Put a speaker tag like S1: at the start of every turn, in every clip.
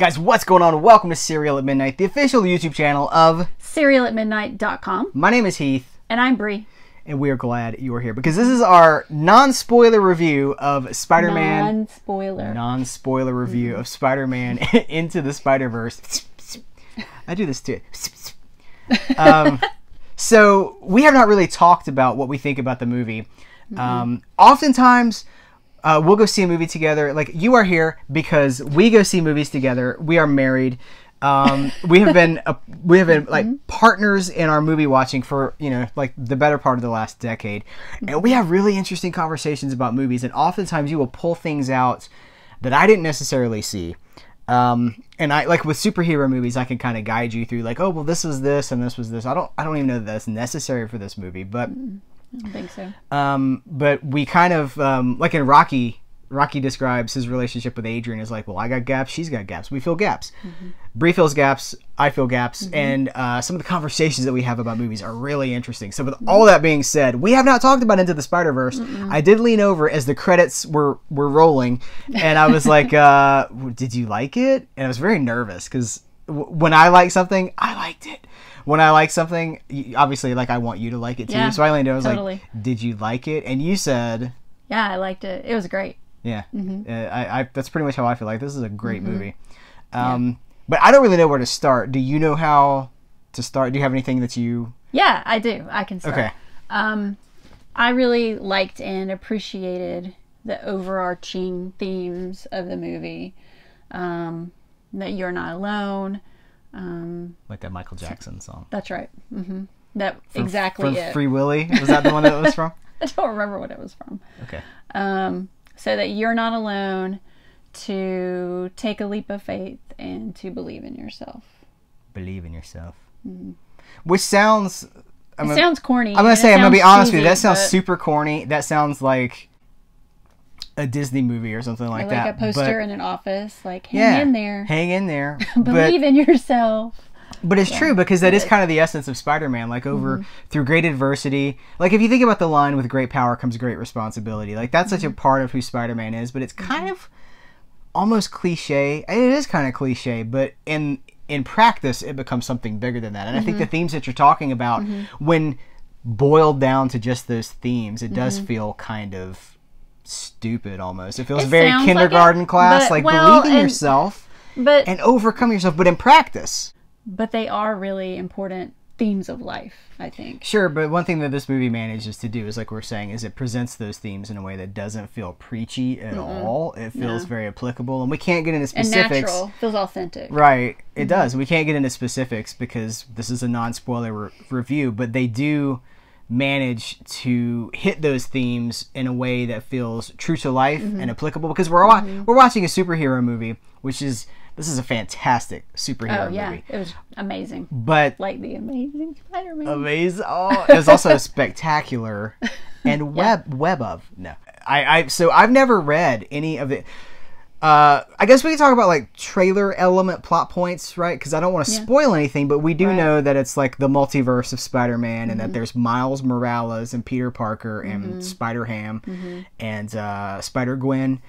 S1: Guys, what's going on? Welcome to Serial at Midnight, the official YouTube channel of
S2: SerialAtMidnight.com.
S1: My name is Heath.
S2: And I'm Bree.
S1: And we are glad you are here because this is our non-spoiler review of Spider-Man. Non-spoiler review of Spider-Man Into the Spider-Verse. I do this too. So we have not really talked about what we think about the movie. Oftentimes, we'll go see a movie together. Like, you are here because we go see movies together. We are married. We have been like partners in our movie watching for, like the better part of the last decade. And we have really interesting conversations about movies. And oftentimes you will pull things out that I didn't necessarily see. And I, like with superhero movies, I can kind of guide you through like, oh, well, this was this and this was this. I don't even know that that's necessary for this movie, but
S2: I don't think so.
S1: But we kind of, like in Rocky describes his relationship with Adrian as like, well, I got gaps, she's got gaps. We fill gaps. Bree fills gaps, I fill gaps. And some of the conversations that we have about movies are really interesting. So with all that being said, we have not talked about Into the Spider-Verse. I did lean over as the credits were rolling. And I was like, did you like it? And I was very nervous because when I like something, I liked it. When I like something, obviously, like, I want you to like it too. Yeah, so I leaned over, I was like, did you like it? And you said...
S2: Yeah, I liked it. It was great.
S1: Yeah. I that's pretty much how I feel. Like, this is a great movie. But I don't really know where to start. Do you know how to start? Do you have anything that you...
S2: Yeah, I do. I can start.
S1: Okay.
S2: I really liked and appreciated the overarching themes of the movie. That you're not alone.
S1: Like that Michael Jackson song.
S2: That's right. That exactly
S1: from Free Willy? Was that the one that it was from?
S2: I don't remember what it was from.
S1: Okay.
S2: So that you're not alone, to take a leap of faith and to believe in yourself.
S1: Believe in yourself. Which sounds...
S2: It sounds corny.
S1: I'm going to be honest with you. That sounds super corny. That sounds like a Disney movie or something like that.
S2: Like a poster in an office. Like, hang in there.
S1: Hang in there.
S2: Believe in yourself.
S1: But it's true, because that is kind of the essence of Spider-Man. Like, through great adversity. Like, if you think about the line, with great power comes great responsibility. Like, that's such a part of who Spider-Man is. But it's kind of almost cliche. It is kind of cliche, but in practice, it becomes something bigger than that. And I think the themes that you're talking about, when boiled down to just those themes, it does feel kind of stupid almost. It feels very kindergarten class. Like, believe in yourself and overcome yourself, but in practice.
S2: But they are really important themes of life, I think.
S1: Sure, but one thing that this movie manages to do is, like we're saying, is it presents those themes in a way that doesn't feel preachy at all. It feels very applicable, and we can't get into specifics.
S2: And natural. Feels authentic.
S1: Right. It does. We can't get into specifics because this is a non-spoiler review, but they do manage to hit those themes in a way that feels true to life and applicable, because we're watching a superhero movie, which is... This is a fantastic superhero movie. It was
S2: amazing.
S1: But
S2: like the Amazing Spider-Man.
S1: Amazing. Oh, it was also spectacular and web of. No. So I've never read any of it. I guess we can talk about like trailer element plot points, right? Because I don't want to spoil anything, but we do know that it's like the multiverse of Spider-Man, and that there's Miles Morales and Peter Parker and Spider-Ham and Spider-Gwen.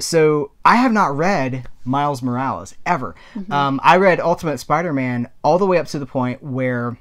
S1: So I have not read Miles Morales ever. I read Ultimate Spider-Man all the way up to the point where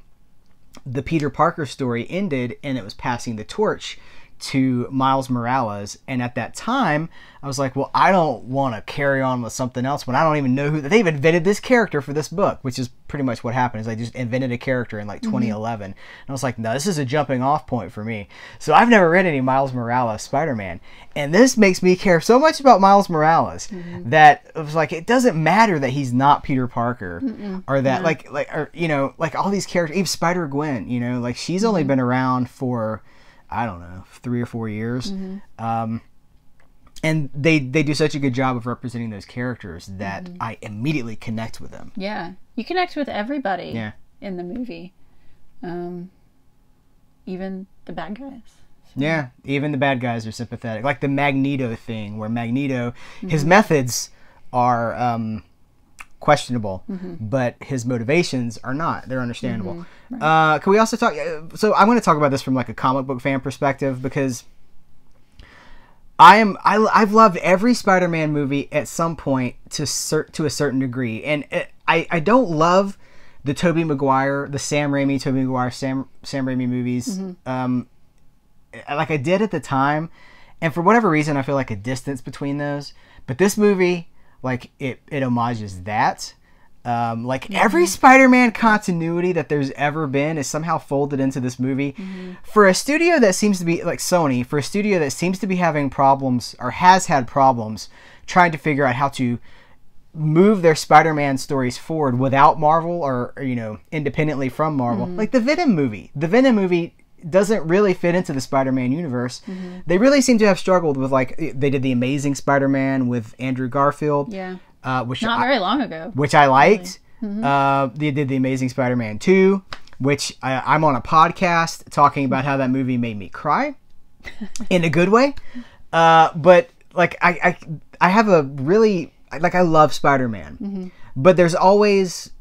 S1: the Peter Parker story ended, and it was passing the torch to Miles Morales. And at that time, I was like, well, I don't want to carry on with something else when I don't even know who... They've invented this character for this book, which is pretty much what happened, is they just invented a character in like 2011. And I was like, no, this is a jumping off point for me. So I've never read any Miles Morales Spider-Man. And this makes me care so much about Miles Morales that it was like, it doesn't matter that he's not Peter Parker or that like all these characters, even Spider-Gwen, like she's only been around for... I don't know, 3 or 4 years. And they do such a good job of representing those characters that I immediately connect with them.
S2: Yeah. You connect with everybody in the movie. Even the bad guys. So.
S1: Yeah, even the bad guys are sympathetic. Like the Magneto thing, where Magneto, his methods are questionable, but his motivations are not. They're understandable. Right. Can we also talk... So I'm going to talk about this from like a comic book fan perspective, because I've loved every Spider-Man movie at some point to a certain degree, and I don't love the Sam Raimi, Tobey Maguire, Sam Raimi movies, like I did at the time, and for whatever reason, I feel like a distance between those. But this movie, like it homages that. Every Spider-Man continuity that there's ever been is somehow folded into this movie. For a studio that seems to be like Sony, for a studio that seems to be having problems or has had problems trying to figure out how to move their Spider-Man stories forward without Marvel or independently from Marvel. Like the Venom movie. The Venom movie doesn't really fit into the Spider-Man universe. They really seem to have struggled with, like, they did The Amazing Spider-Man with Andrew Garfield.
S2: Yeah.
S1: Which
S2: not very long ago.
S1: Which I liked. They did The Amazing Spider-Man 2, which I'm on a podcast talking about how that movie made me cry in a good way. But like I have a really, like, I love Spider-Man, but there's always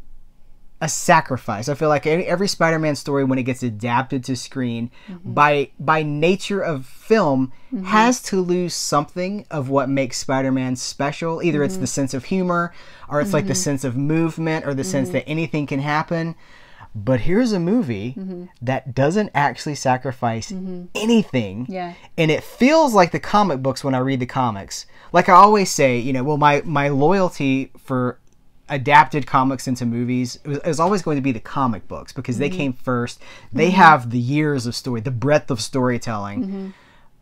S1: a sacrifice. I feel like every Spider-Man story, when it gets adapted to screen, by nature of film, has to lose something of what makes Spider-Man special. Either it's the sense of humor, or it's like the sense of movement, or the sense that anything can happen. But here's a movie that doesn't actually sacrifice anything.
S2: Yeah. And
S1: it feels like the comic books when I read the comics. Like I always say, my loyalty for adapted comics into movies is always going to be the comic books, because they came first. They have the years of story, the breadth of storytelling.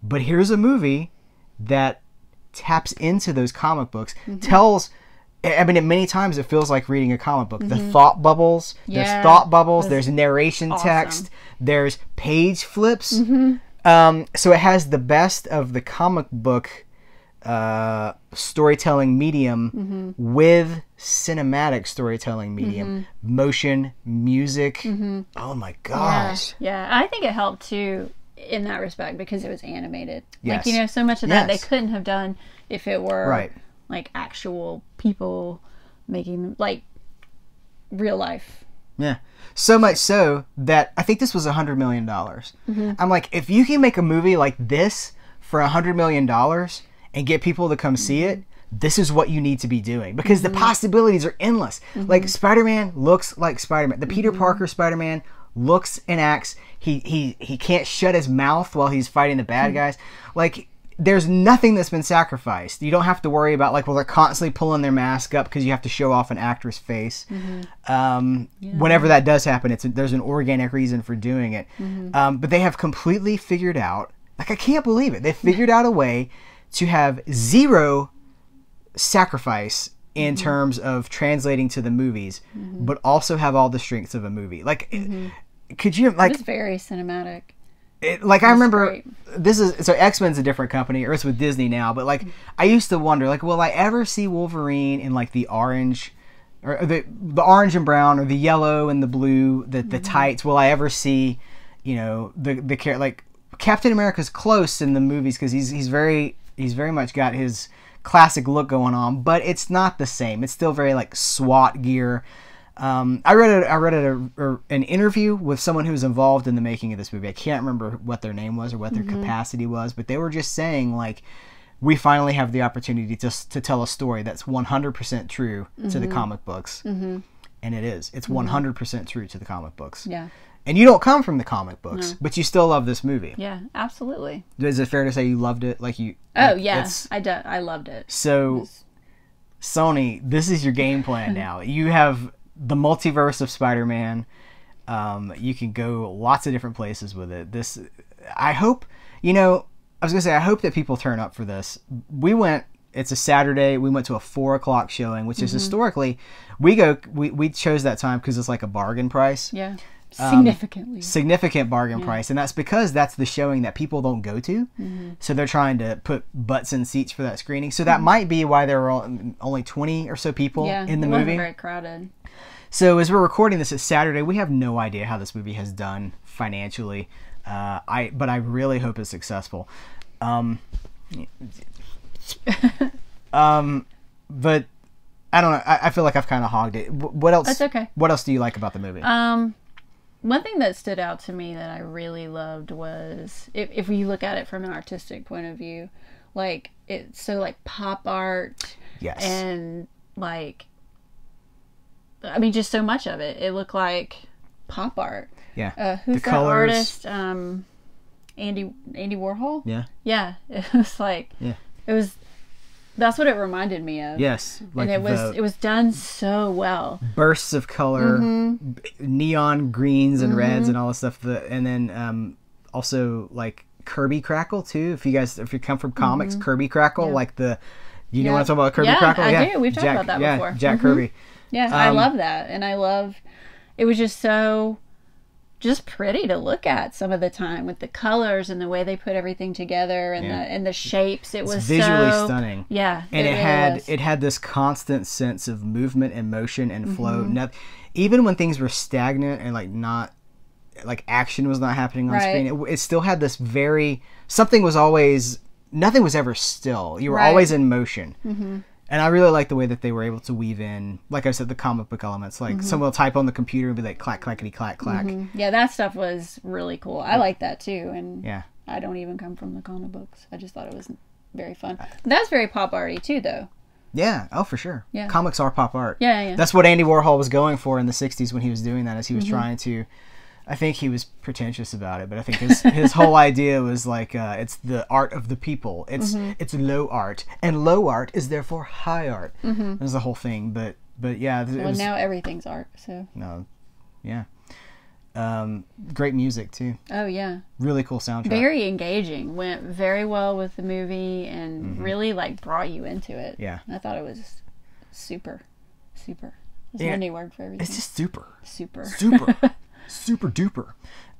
S1: But here's a movie that taps into those comic books, tells, I mean, many times it feels like reading a comic book. The thought bubbles, there's thought bubbles, there's narration text, there's page flips. So it has the best of the comic book storytelling medium with cinematic storytelling medium, motion, music. Oh my gosh.
S2: Yeah, I think it helped too in that respect because it was animated.
S1: Yes.
S2: Like, so much of that they couldn't have done if it were like actual people making, like, real life.
S1: Yeah. So much so that I think this was $100 million. I'm like, if you can make a movie like this for $100 million and get people to come see it, this is what you need to be doing, because the possibilities are endless. Like, Spider-Man looks like Spider-Man. The Peter Parker Spider-Man looks and acts. He can't shut his mouth while he's fighting the bad guys. Like, there's nothing that's been sacrificed. You don't have to worry about, like, well, they're constantly pulling their mask up because you have to show off an actor's face. Whenever that does happen, there's an organic reason for doing it. But they have completely figured out, like, I can't believe it. They figured out a way to have zero sacrifice in terms of translating to the movies, but also have all the strengths of a movie. Like, could you, like...
S2: It's very cinematic.
S1: I remember, X-Men's a different company, or it's with Disney now, but, like, I used to wonder, like, will I ever see Wolverine in, like, the orange, or the orange and brown, or the yellow and the blue, the tights? Will I ever see, the like, Captain America's close in the movies, because he's very much got his classic look going on, but it's not the same. It's still very, like, SWAT gear. I read an interview with someone who was involved in the making of this movie. I can't remember what their name was or what their capacity was, but they were just saying, like, we finally have the opportunity to tell a story that's 100% true to the comic books. And it is. It's 100% true to the comic books.
S2: Yeah.
S1: And you don't come from the comic books, but you still love this movie.
S2: Yeah, absolutely.
S1: Is it fair to say you loved it?
S2: I loved it.
S1: So, Sony, this is your game plan now. You have the multiverse of Spider-Man. You can go lots of different places with it. I hope that people turn up for this. It's a Saturday. We went to a 4:00 showing, which is historically, we chose that time because it's like a bargain price.
S2: Yeah.
S1: Significant bargain price, and that's because that's the showing that people don't go to, so they're trying to put butts in seats for that screening. So that might be why there were only 20 or so people in the movie.
S2: Wasn't very crowded.
S1: So as we're recording this, it's Saturday. We have no idea how this movie has done financially, but I really hope it's successful. But I don't know. I feel like I've kind of hogged it. What else?
S2: That's okay.
S1: What else do you like about the movie?
S2: One thing that stood out to me that I really loved was, if you look at it from an artistic point of view, like it's so like pop art.
S1: Yes.
S2: And like, I mean, just so much of it. It looked like pop art.
S1: Yeah.
S2: Who's
S1: the
S2: that
S1: colors.
S2: artist? Andy Warhol.
S1: Yeah.
S2: Yeah. It was like.
S1: Yeah.
S2: It was. That's what it reminded me of.
S1: Yes.
S2: Like and it was done so well.
S1: Bursts of color, neon greens and reds and all this stuff. And then also like Kirby Crackle too. If you come from comics, Kirby Crackle, like you know what I'm talking about, Kirby Crackle?
S2: I do. We've talked about that before.
S1: Jack Kirby.
S2: Yeah, I love that. And it was just so pretty to look at some of the time with the colors and the way they put everything together and the shapes. It was
S1: visually stunning.
S2: Yeah.
S1: And it had this constant sense of movement and motion and flow. Even when things were stagnant and like not like action was not happening on screen, it still had this nothing was ever still. You were always in motion. And I really like the way that they were able to weave in, like I said, the comic book elements. Like someone will type on the computer and be like clack, clackety, clack, clack.
S2: Yeah, that stuff was really cool. I like that too. And
S1: yeah.
S2: I don't even come from the comic books. I just thought it was very fun. That's very pop arty too, though.
S1: Yeah. Oh, for sure.
S2: Yeah.
S1: Comics are pop art.
S2: Yeah.
S1: That's what Andy Warhol was going for in the 60s when he was doing that, as he was trying to... I think he was pretentious about it, but I think his whole idea was like it's the art of the people. It's low art, and low art is therefore high art. There's the whole thing, but yeah.
S2: Now everything's art. So
S1: no, yeah. Great music too.
S2: Oh yeah.
S1: Really cool soundtrack.
S2: Very engaging. Went very well with the movie and really like brought you into it.
S1: Yeah.
S2: I thought it was super. There's no new word for everything.
S1: It's just super. Super duper.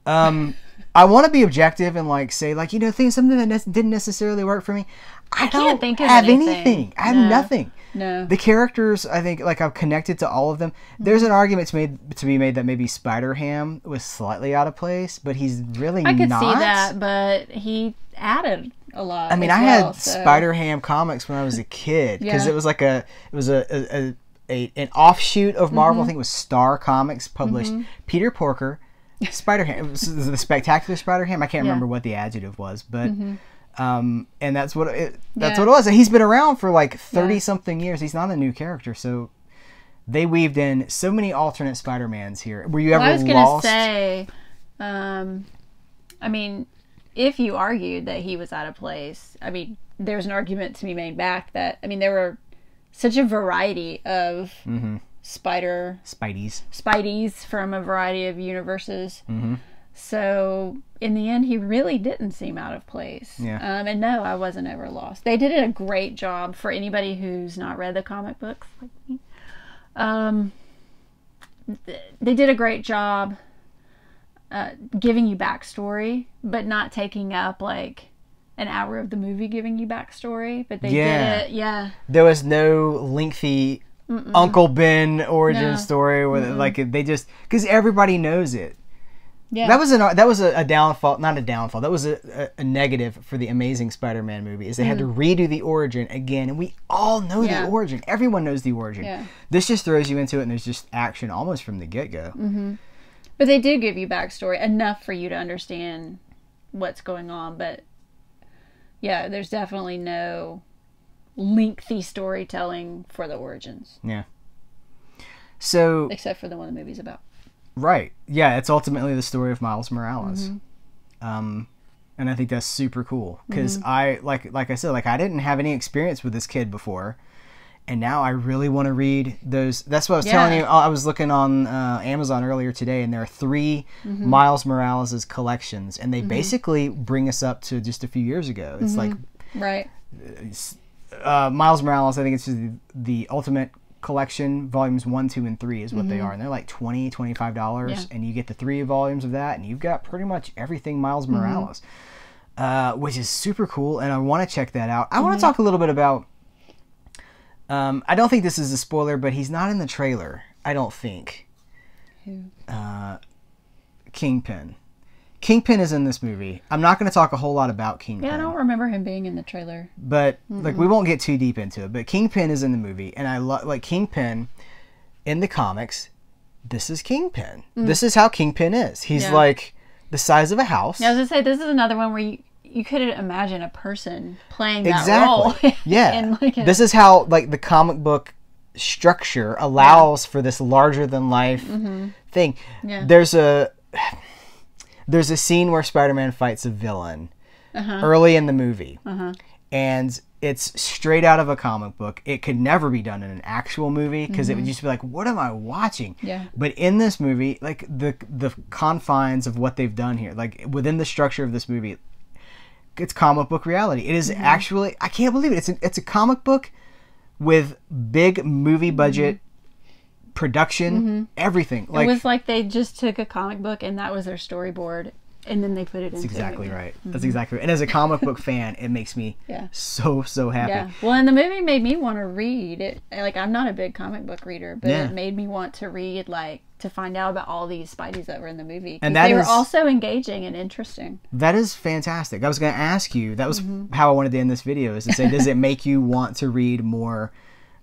S1: I want to be objective and like say like something that didn't necessarily work for me. I
S2: can't think of
S1: anything. I have nothing.
S2: No.
S1: The characters, I think, like I've connected to all of them. There's an argument to be made that maybe Spider-Ham was slightly out of place, but he's really not.
S2: I could see that, but he added a lot.
S1: I mean, I had Spider-Ham comics when I was a kid because it was like an offshoot of Marvel. I think it was Star Comics published Peter Parker, Spider-Ham. It was the Spectacular Spider-Ham. I can't remember what the adjective was, but and that's what it was. And he's been around for like 30 something years. He's not a new character, so they weaved in so many alternate Spider-Mans here. Were you ever lost? I was gonna say,
S2: I mean, if you argued that he was out of place, I mean, there's an argument to be made back that there were such a variety of Spideys from a variety of universes. So in the end, he really didn't seem out of place.
S1: Yeah.
S2: And no, I wasn't ever lost. They did a great job for anybody who's not read the comic books like me. They did a great job giving you backstory, but not taking up like an hour of the movie giving you backstory, but they did it. Yeah. There
S1: was no lengthy Uncle Ben origin story where like they just, because everybody knows it. Yeah. That was a downfall, not a downfall. That was a negative for the Amazing Spider-Man movie, is they had to redo the origin again, and we all know the origin. Everyone knows the origin. Yeah. This just throws you into it, and there's just action almost from the get-go.
S2: But they did give you backstory enough for you to understand what's going on, but yeah, there's definitely no lengthy storytelling for the origins.
S1: Yeah. So,
S2: except for the one the movie's about.
S1: Right. Yeah, it's ultimately the story of Miles Morales. And I think that's super cool because I like I said, like I didn't have any experience with this kid before, and now I really want to read those. That's what I was telling you. I was looking on Amazon earlier today, and there are 3 Miles Morales' collections, and they basically bring us up to just a few years ago. It's like Miles Morales, I think it's just the Ultimate Collection, volumes 1, 2, and 3 is what they are, and they're like $25, and you get the 3 volumes of that, and you've got pretty much everything Miles Morales, which is super cool, and I want to check that out. I want to talk a little bit about I don't think this is a spoiler, but he's not in the trailer, I don't think.
S2: Who?
S1: Kingpin. Kingpin is in this movie. I'm not going to talk a whole lot about Kingpin.
S2: Yeah, I don't remember him being in the trailer.
S1: But like, we won't get too deep into it. But Kingpin is in the movie, and I like Kingpin in the comics. This is Kingpin. This is how Kingpin is. He's like the size of a house.
S2: Yeah, I was gonna say, this is another one where you couldn't imagine a person playing that
S1: Exactly.
S2: role.
S1: Yeah.
S2: And like
S1: This is how like the comic book structure allows for this larger than life thing.
S2: Yeah.
S1: There's a scene where Spider-Man fights a villain early in the movie. And it's straight out of a comic book. It could never be done in an actual movie because it would just be like, what am I watching?
S2: Yeah.
S1: But in this movie, like the confines of what they've done here, like within the structure of this movie, it's comic book reality. It is actually, I can't believe it. It's a comic book with big movie budget production, everything.
S2: It was like they just took a comic book and that was their storyboard, and then they put it into.
S1: That's exactly right. That's exactly right. And as a comic book fan, it makes me so happy.
S2: Yeah. Well, and the movie made me want to read it. Like, I'm not a big comic book reader, but it made me want to read, like, to find out about all these Spideys that were in the movie. And they were also engaging and interesting.
S1: That is fantastic. I was going to ask you, that was how I wanted to end this video, is to say, does it make you want to read more?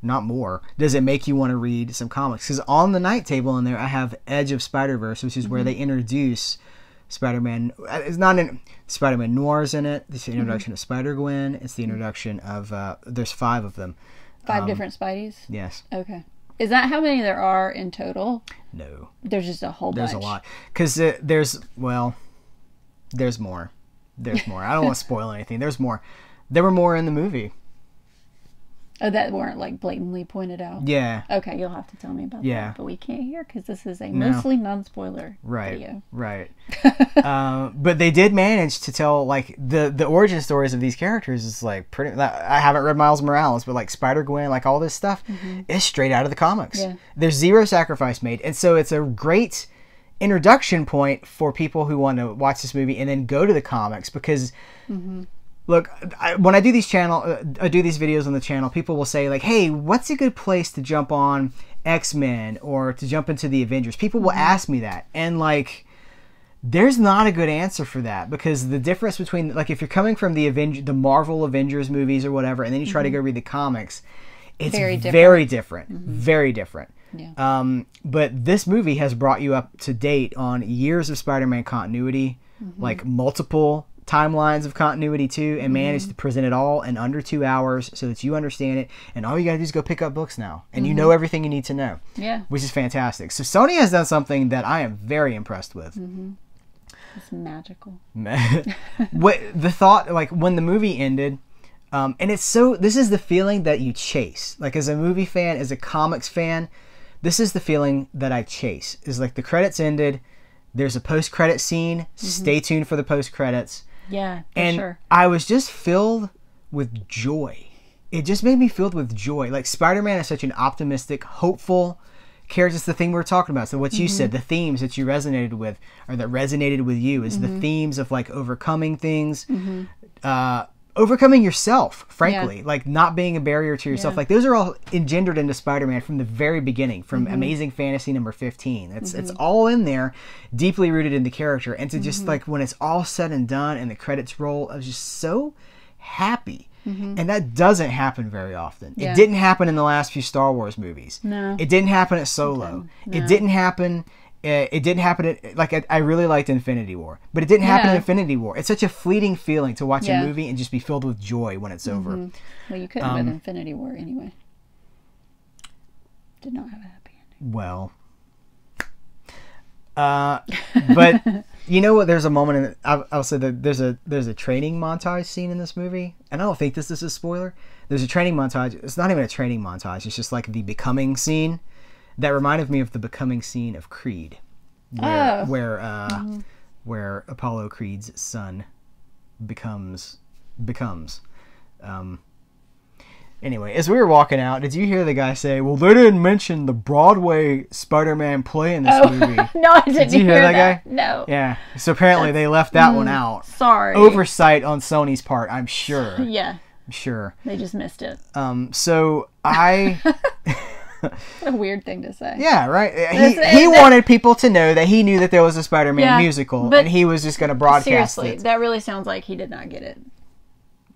S1: Not more. Does it make you want to read some comics? Because on the night table in there, I have Edge of Spider-Verse, which is where they introduce Spider-Man. It's not in Spider-Man. Noir's in it. It's the introduction of Spider-Gwen. It's the introduction of there's 5 of them.
S2: 5 different Spideys?
S1: Yes.
S2: Okay. Is that how many there are in total?
S1: No.
S2: There's just a whole bunch.
S1: There's a lot. Because there's more. There's more. I don't want to spoil anything. There's more. There were more in the movie.
S2: Oh, that weren't like blatantly pointed out?
S1: Yeah.
S2: Okay, you'll have to tell me about that. But we can't hear because this is a mostly non-spoiler video.
S1: Right. But they did manage to tell, like, the origin stories of these characters is, like, pretty... I haven't read Miles Morales, but, like, Spider-Gwen, like, all this stuff is straight out of the comics. Yeah. There's zero sacrifice made. And so it's a great introduction point for people who want to watch this movie and then go to the comics because... Look, when I do these videos on the channel, people will say, like, hey, what's a good place to jump on X-Men or to jump into the Avengers? People will ask me that. And, like, there's not a good answer for that because the difference between, like, if you're coming from the Marvel Avengers movies or whatever, and then you try to go read the comics, it's very different. Very different. Yeah. But this movie has brought you up to date on years of Spider-Man continuity, like multiple timelines of continuity too, and managed to present it all in under 2 hours so that you understand it, and all you gotta do is go pick up books now and you know everything you need to know, which is fantastic. So Sony has done something that I am very impressed with.
S2: It's magical.
S1: What the thought, like when the movie ended, and it's so, this is the feeling that you chase, like as a movie fan, as a comics fan, this is the feeling that I chase, is like the credits ended, there's a post-credit scene, stay tuned for the post-credits.
S2: Yeah,
S1: and
S2: sure.
S1: I was just filled with joy. It just made me filled with joy. Like, Spider-Man is such an optimistic, hopeful character. It's the thing we were talking about. So what you said, the themes that you resonated with, or that resonated with you, is the themes of, like, overcoming things, overcoming yourself, frankly, like not being a barrier to yourself. Like, those are all engendered into Spider-Man from the very beginning, from Amazing Fantasy number 15. It's all in there, deeply rooted in the character. And to just, like, when it's all said and done and the credits roll, I was just so happy. And that doesn't happen very often. It didn't happen in the last few Star Wars movies. No. It didn't happen at Solo. No. It didn't happen... It didn't happen at, like, I really liked Infinity War, but it didn't happen in Infinity War. It's such a fleeting feeling to watch a movie and just be filled with joy when it's over.
S2: Well, you couldn't with Infinity War anyway. Did not have a happy ending.
S1: Well, but you know what? There's a moment in I'll say that there's a training montage scene in this movie, and I don't think this is a spoiler. There's a training montage. It's not even a training montage. It's just like the becoming scene. That reminded me of the becoming scene of Creed, where Apollo Creed's son becomes. Anyway, as we were walking out, did you hear the guy say, "Well, they didn't mention the Broadway Spider-Man play in this movie"?
S2: No, I didn't
S1: Did you hear that guy?
S2: No.
S1: Yeah. So apparently they left that one out.
S2: Sorry.
S1: Oversight on Sony's part, I'm sure.
S2: Yeah.
S1: I'm sure.
S2: They just missed it.
S1: So I.
S2: What a weird thing to say.
S1: Yeah, right. He wanted people to know that he knew that there was a Spider-Man musical, and he was just going to broadcast
S2: seriously,
S1: it.
S2: That really sounds like he did not get it.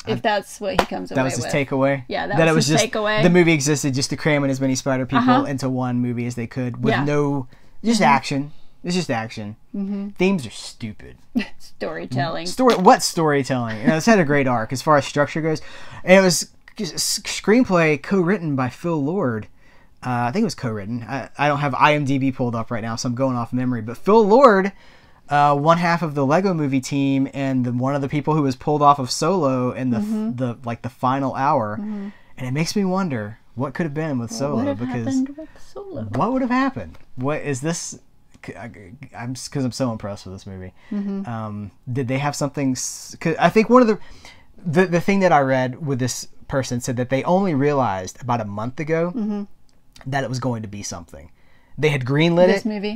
S2: If that's what he comes away with.
S1: That was his takeaway?
S2: Yeah, that was his takeaway.
S1: The movie existed just to cram in as many Spider people into one movie as they could, with no, just action. It's just action. Themes are stupid.
S2: Storytelling.
S1: What storytelling? It's had a great arc as far as structure goes. And it was screenplay co-written by Phil Lord. I think it was co-written. I don't have IMDb pulled up right now, so I'm going off memory. But Phil Lord, one half of the Lego Movie team, and one of the people who was pulled off of Solo in the final hour. And it makes me wonder what could have been with Solo, because what would have happened? What is this? I'm so impressed with this movie. Did they have something? Cause I think one of the thing that I read with this person said that they only realized about a month ago that it was going to be something. They had greenlit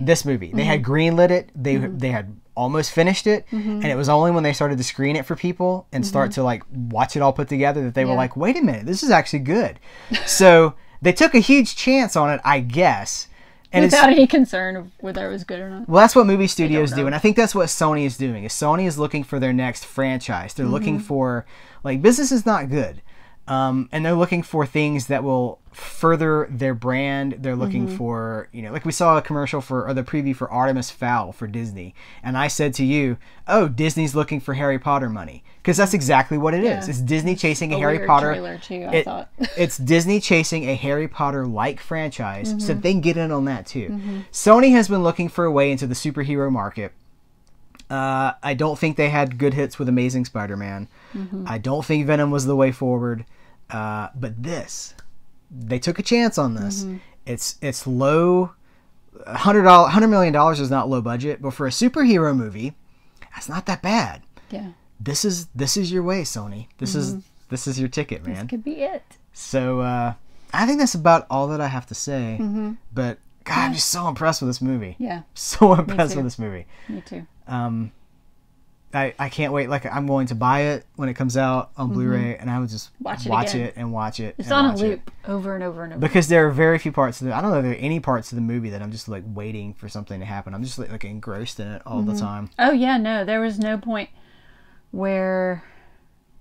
S1: this movie. They had greenlit it. They had almost finished it, and it was only when they started to screen it for people and start to like watch it all put together that they were like, wait a minute, this is actually good. So they took a huge chance on it, I guess. And
S2: without any concern of whether it was good or not.
S1: Well, that's what movie studios do, and I think that's what Sony is doing. Sony is looking for their next franchise. They're looking for, like, business is not good. And they're looking for things that will further their brand. They're looking for, like we saw a commercial or the preview for Artemis Fowl for Disney. And I said to you, oh, Disney's looking for Harry Potter money. Because that's exactly what it is. It's Disney chasing a Harry Potter.
S2: Trailer too, I thought.
S1: It's Disney chasing a Harry Potter-like franchise so that they can get in on that too. Sony has been looking for a way into the superhero market. I don't think they had good hits with Amazing Spider-Man. I don't think Venom was the way forward. But they took a chance on this. It's low. $100 million is not low budget, but for a superhero movie, that's not that bad.
S2: Yeah.
S1: This is your way, Sony. This is your ticket, man.
S2: This could be it.
S1: So I think that's about all that I have to say. But God, I'm just so impressed with this movie.
S2: Yeah.
S1: So impressed with this movie.
S2: Me too.
S1: I can't wait. Like, I'm going to buy it when it comes out on Blu-ray, and I would just watch it and watch it.
S2: It's on a loop over and over and over.
S1: Because there are very few parts of I don't know if there are any parts of the movie that I'm just like waiting for something to happen. I'm just like engrossed in it all the time.
S2: Oh yeah, no, there was no point where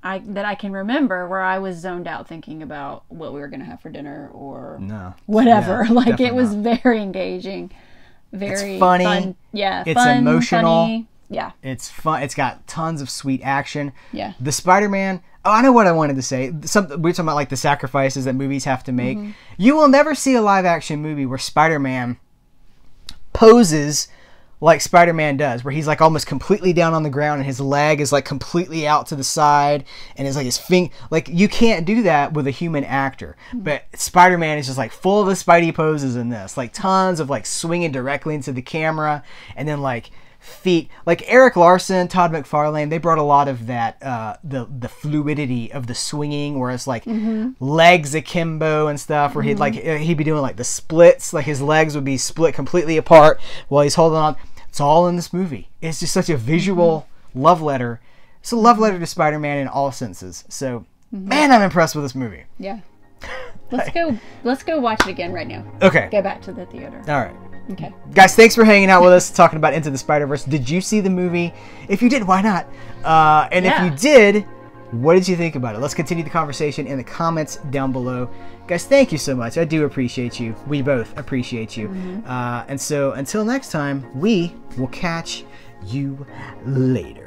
S2: I can remember where I was zoned out thinking about what we were going to have for dinner or whatever. Like, it was very engaging, very
S1: it's funny.
S2: Fun. Yeah,
S1: it's
S2: fun,
S1: emotional.
S2: Funny. Yeah.
S1: It's fun. It's got tons of sweet action.
S2: Yeah.
S1: The Spider-Man. Oh, I know what I wanted to say. We're talking about like the sacrifices that movies have to make. You will never see a live action movie where Spider-Man poses like Spider-Man does, where he's like almost completely down on the ground and his leg is like completely out to the side and it's like his finger. Like, you can't do that with a human actor. But Spider-Man is just like full of the Spidey poses in this. Like tons of like swinging directly into the camera, and then like feet, like Eric Larson, Todd McFarlane, they brought a lot of that the fluidity of the swinging, where it's like legs akimbo and stuff, where he'd be doing like the splits, like his legs would be split completely apart while he's holding on. It's all in this movie. It's just such a visual love letter. It's a love letter to Spider-Man in all senses. So man, I'm impressed with this movie.
S2: Yeah. Let's go watch it again right now.
S1: Okay.
S2: Go back to the theater.
S1: All right.
S2: Okay.
S1: Guys, thanks for hanging out with us, talking about Into the Spider-Verse. Did you see the movie? If you did, why not? And if you did, what did you think about it? Let's continue the conversation in the comments down below. Guys, thank you so much. I do appreciate you. We both appreciate you. And so until next time, we will catch you later.